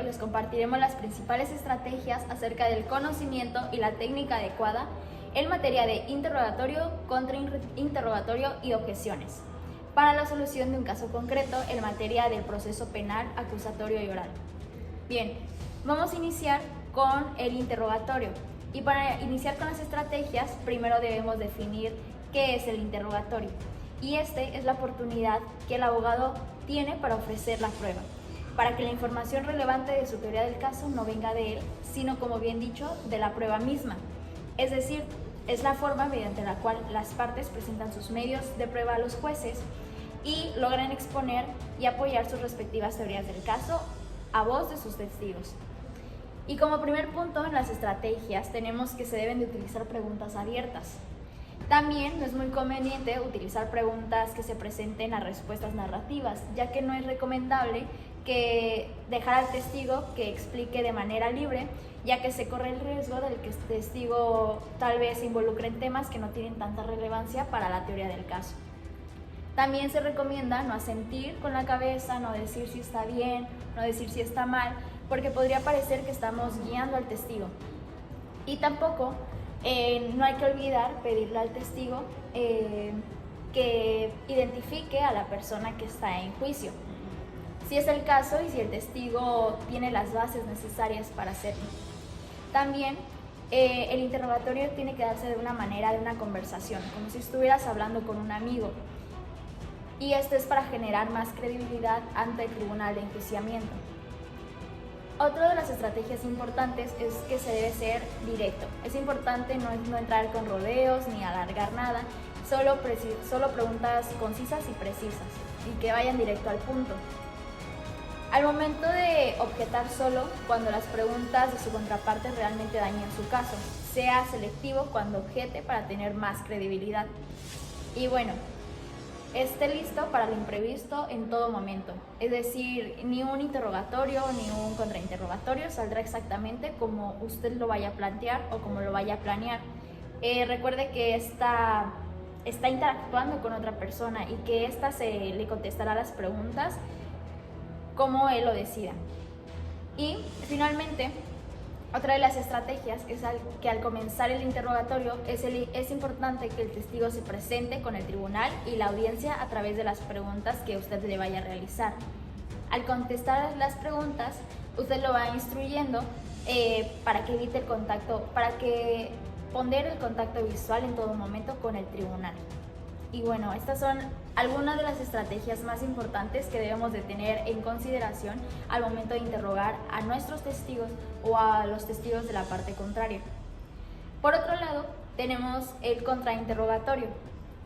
les compartiremos las principales estrategias acerca del conocimiento y la técnica adecuada en materia de interrogatorio, contrainterrogatorio y objeciones, para la solución de un caso concreto en materia del proceso penal, acusatorio y oral. Bien, vamos a iniciar con el interrogatorio. Y para iniciar con las estrategias, primero debemos definir qué es el interrogatorio. Y este es la oportunidad que el abogado tiene para ofrecer la prueba, para que la información relevante de su teoría del caso no venga de él, sino, como bien dicho, de la prueba misma. Es decir, es la forma mediante la cual las partes presentan sus medios de prueba a los jueces y logran exponer y apoyar sus respectivas teorías del caso a voz de sus testigos. Y como primer punto en las estrategias tenemos que se deben de utilizar preguntas abiertas. También no es muy conveniente utilizar preguntas que se presenten a respuestas narrativas, ya que no es recomendable que dejar al testigo que explique de manera libre, ya que se corre el riesgo de que el testigo tal vez se involucre en temas que no tienen tanta relevancia para la teoría del caso. También se recomienda no asentir con la cabeza, no decir si está bien, no decir si está mal, porque podría parecer que estamos guiando al testigo. Y tampoco no hay que olvidar pedirle al testigo que identifique a la persona que está en juicio, si es el caso y si el testigo tiene las bases necesarias para hacerlo. También el interrogatorio tiene que darse de una manera de una conversación, como si estuvieras hablando con un amigo. Y esto es para generar más credibilidad ante el tribunal de enjuiciamiento. Otra de las estrategias importantes es que se debe ser directo. Es importante no entrar con rodeos ni alargar nada, solo preguntas concisas y precisas y que vayan directo al punto. Al momento de objetar solo cuando las preguntas de su contraparte realmente dañen su caso. Sea selectivo cuando objete para tener más credibilidad. Y bueno, esté listo para lo imprevisto en todo momento. Es decir, ni un interrogatorio ni un contrainterrogatorio saldrá exactamente como usted lo vaya a plantear o como lo vaya a planear. Recuerde que está interactuando con otra persona y que ésta le contestará las preguntas como él lo decida. Y finalmente, otra de las estrategias es que al comenzar el interrogatorio es importante que el testigo se presente con el tribunal y la audiencia a través de las preguntas que usted le vaya a realizar. Al contestar las preguntas, usted lo va instruyendo para que evite el contacto, para que pondere el contacto visual en todo momento con el tribunal. Y bueno, estas son algunas de las estrategias más importantes que debemos de tener en consideración al momento de interrogar a nuestros testigos o a los testigos de la parte contraria. Por otro lado, tenemos el contrainterrogatorio.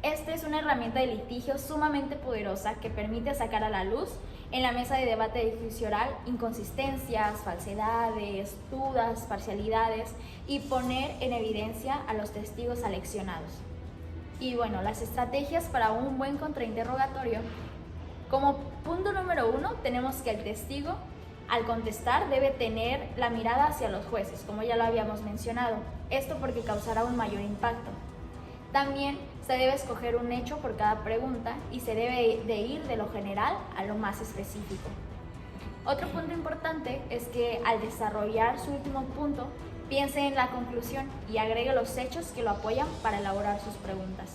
Este es una herramienta de litigio sumamente poderosa que permite sacar a la luz en la mesa de debate de juicio oral inconsistencias, falsedades, dudas, parcialidades y poner en evidencia a los testigos aleccionados. Y bueno, las estrategias para un buen contrainterrogatorio. Como punto número 1, tenemos que el testigo, al contestar, debe tener la mirada hacia los jueces, como ya lo habíamos mencionado. Esto porque causará un mayor impacto. También se debe escoger un hecho por cada pregunta y se debe de ir de lo general a lo más específico. Otro punto importante es que al desarrollar su último punto, piense en la conclusión y agregue los hechos que lo apoyan para elaborar sus preguntas.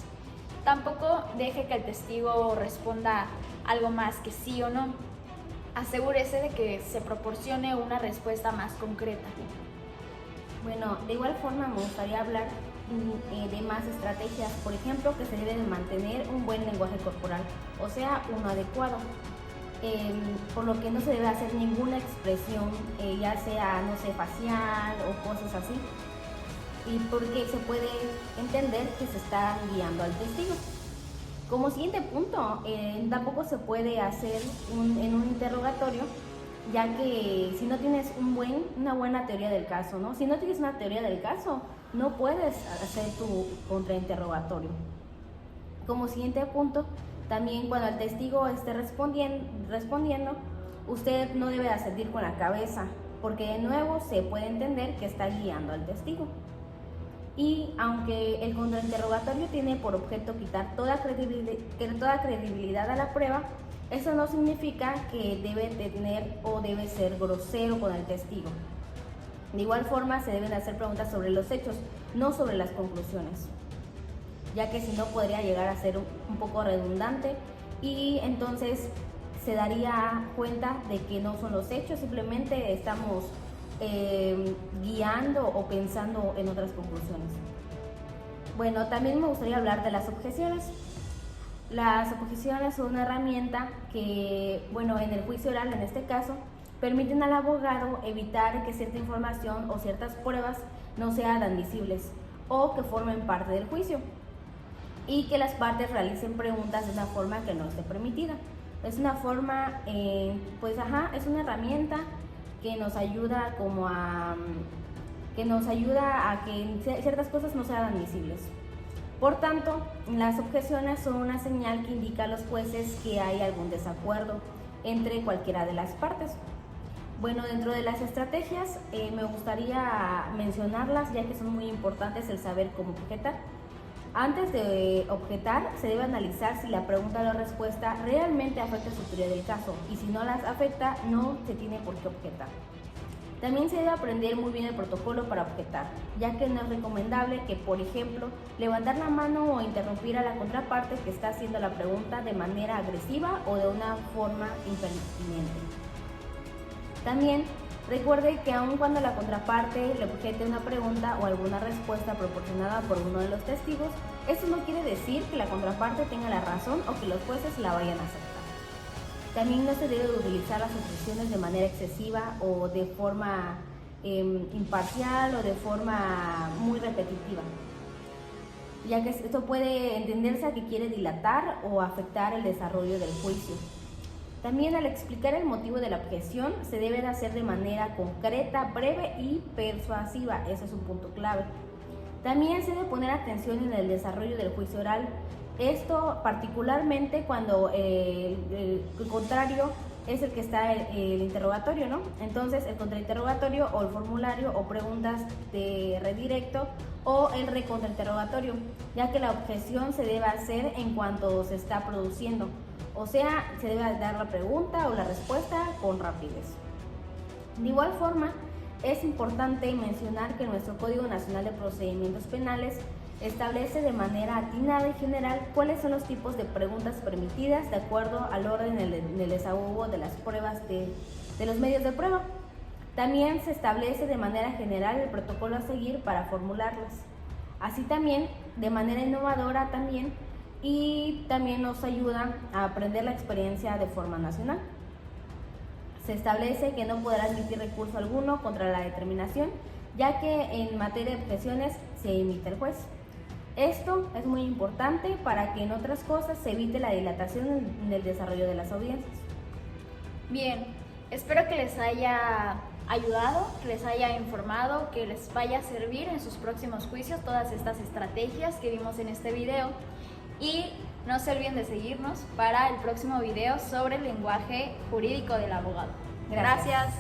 Tampoco deje que el testigo responda algo más que sí o no. Asegúrese de que se proporcione una respuesta más concreta. Bueno, de igual forma me gustaría hablar de más estrategias, por ejemplo, que se debe de mantener un buen lenguaje corporal, o sea, uno adecuado. Por lo que no se debe hacer ninguna expresión, ya sea, no sé, facial o cosas así, y porque se puede entender que se está guiando al testigo. Como siguiente punto, tampoco se puede hacer en un interrogatorio, ya que si no tienes una buena teoría del caso, ¿no? Si no tienes una teoría del caso, no puedes hacer tu contrainterrogatorio. Como siguiente punto, también cuando el testigo esté respondiendo, usted no debe asentir con la cabeza, porque de nuevo se puede entender que está guiando al testigo. Y aunque el contrainterrogatorio tiene por objeto quitar toda credibilidad a la prueba, Eso no significa que debe tener o debe ser grosero con el testigo. De igual forma, se deben hacer preguntas sobre los hechos, no sobre las conclusiones, ya que si no podría llegar a ser un poco redundante y entonces se daría cuenta de que no son los hechos, simplemente estamos guiando o pensando en otras conclusiones. Bueno, también me gustaría hablar de las objeciones. Las objeciones son una herramienta que, bueno, en el juicio oral en este caso, permiten al abogado evitar que cierta información o ciertas pruebas no sean admisibles o que formen parte del juicio y que las partes realicen preguntas de una forma que no esté permitida. Es una forma, es una herramienta que nos ayuda a que ciertas cosas no sean admisibles. Por tanto, las objeciones son una señal que indica a los jueces que hay algún desacuerdo entre cualquiera de las partes. Bueno, dentro de las estrategias me gustaría mencionarlas, ya que son muy importantes el saber cómo objetar. Antes de objetar, se debe analizar si la pregunta o la respuesta realmente afecta su teoría del caso, y si no las afecta, no se tiene por qué objetar. También se debe aprender muy bien el protocolo para objetar, ya que no es recomendable que, por ejemplo, levantar la mano o interrumpir a la contraparte que está haciendo la pregunta de manera agresiva o de una forma impertinente. También recuerde que aun cuando la contraparte le objete una pregunta o alguna respuesta proporcionada por uno de los testigos, eso no quiere decir que la contraparte tenga la razón o que los jueces la vayan a aceptar. También no se debe utilizar las objeciones de manera excesiva o de forma imparcial o de forma muy repetitiva, ya que esto puede entenderse a que quiere dilatar o afectar el desarrollo del juicio. También al explicar el motivo de la objeción se debe de hacer de manera concreta, breve y persuasiva. Ese es un punto clave. También se debe poner atención en el desarrollo del juicio oral. Esto particularmente cuando el contrario es el que está el interrogatorio, ¿no? Entonces el contrainterrogatorio o el formulario o preguntas de redirecto o el recontrainterrogatorio, ya que la objeción se debe hacer en cuanto se está produciendo. O sea, se debe dar la pregunta o la respuesta con rapidez. De igual forma, es importante mencionar que nuestro Código Nacional de Procedimientos Penales establece de manera atinada y general cuáles son los tipos de preguntas permitidas de acuerdo al orden del desahogo de las pruebas de los medios de prueba. También se establece de manera general el protocolo a seguir para formularlas. Así también, de manera innovadora también, y también nos ayuda a aprender la experiencia de forma nacional. Se establece que no podrá admitir recurso alguno contra la determinación, ya que en materia de objeciones se emite el juez. Esto es muy importante para que en otras cosas se evite la dilatación en el desarrollo de las audiencias. Bien, espero que les haya ayudado, que les haya informado, que les vaya a servir en sus próximos juicios todas estas estrategias que vimos en este video. Y no se olviden de seguirnos para el próximo video sobre el lenguaje jurídico del abogado. Gracias.